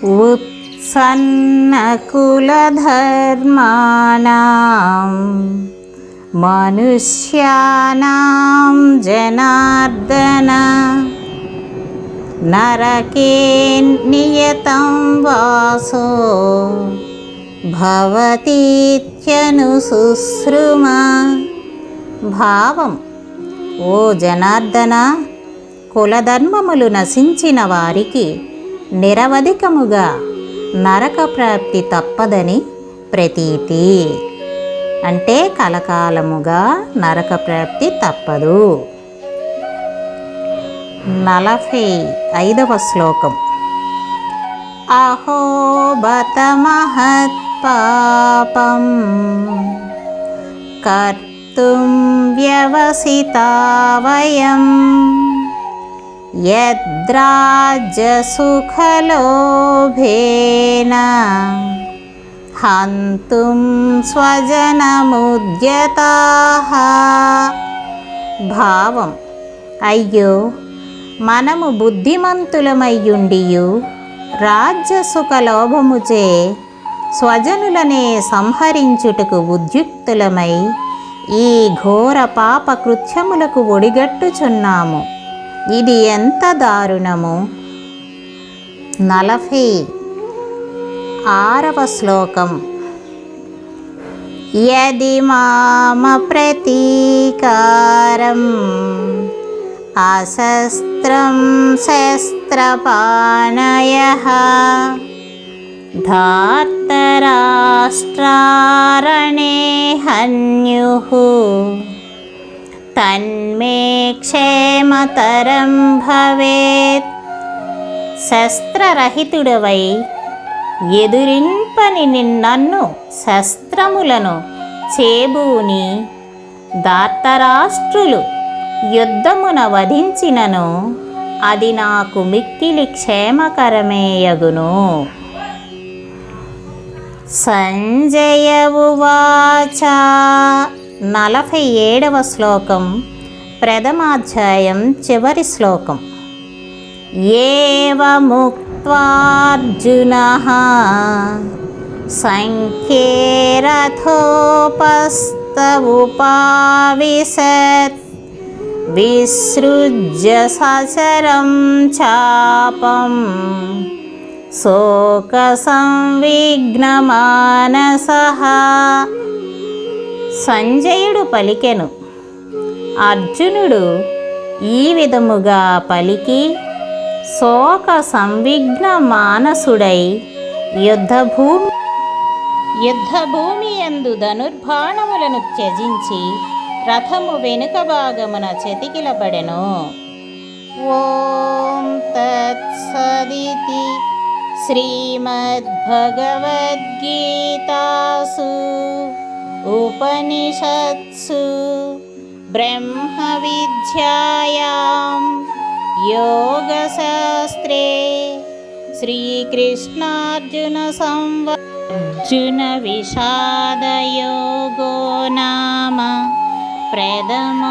उत्सन्नकुलधर्माणां मनुष्याणां जनार्दन नरके नियतं वासो భవతీత్యనుశుశ్రుమా. భావం: ఓ జనార్దన, కులధర్మములు నశించిన వారికి నిరవధికముగా నరక ప్రాప్తి తప్పదని ప్రతీతి. అంటే కలకాలముగా నరక ప్రాప్తి తప్పదు. 45వ శ్లోకం. అహో బత మహత్పాపం కర్తుం వ్యవసితా వయం యద్రాజ్యసుఖలోభేన హంతుం స్వజనముద్యతాః. భావం: అయ్యో, మనము బుద్ధిమంతులమయ్యుండియు రాజ్యసుఖలోభముచే స్వజనులనే సంహరించుటకు ఉద్యుక్తులమై ఈ ఘోర పాప కృత్యములకు ఒడిగట్టుచున్నాము. ఇది ఎంత దారుణము. 46వ శ్లోకం. యది మామ ప్రతీకారం అశస్త్రం శస్త్రపాణయః ధార్తరాష్ట్రారణే హన్యుః తన్మే క్షేమతరం భవేత్. శస్త్రరహితుడవై ఎదురింపని నన్ను శస్త్రములను చేబూని ధార్తరాష్ట్రులు యుద్ధమున వధించినను అది నాకు మిక్కిలి క్షేమకరమేయగును. సంజయ ఉవాచ. 47వ శ్లోకం. ప్రథమాధ్యాయం చివరి శ్లోకం. ఏవముక్త్వార్జునః సంఖ్యే రథోపస్థ విసృజ్య సచరం చాపం శోకసంవిఘ్నమానసః. సంజయుడు పలికెను. అర్జునుడు ఈ విధముగా పలికి శోక సంవిఘ్న మానసుడై యుద్ధభూమి యందు ధనుర్బాణములను త్యజించి రథము వెనుక భాగమున చతికిలబడెను. ఓం తత్సదితి. శ్రీమద్భగవద్గీతాసు ఉపనిషత్సు బ్రహ్మ విద్యాయాం యోగశాస్త్రే శ్రీకృష్ణార్జున అర్జున విషాదయోగో నామ ప్రథమోऽధ్యాయః.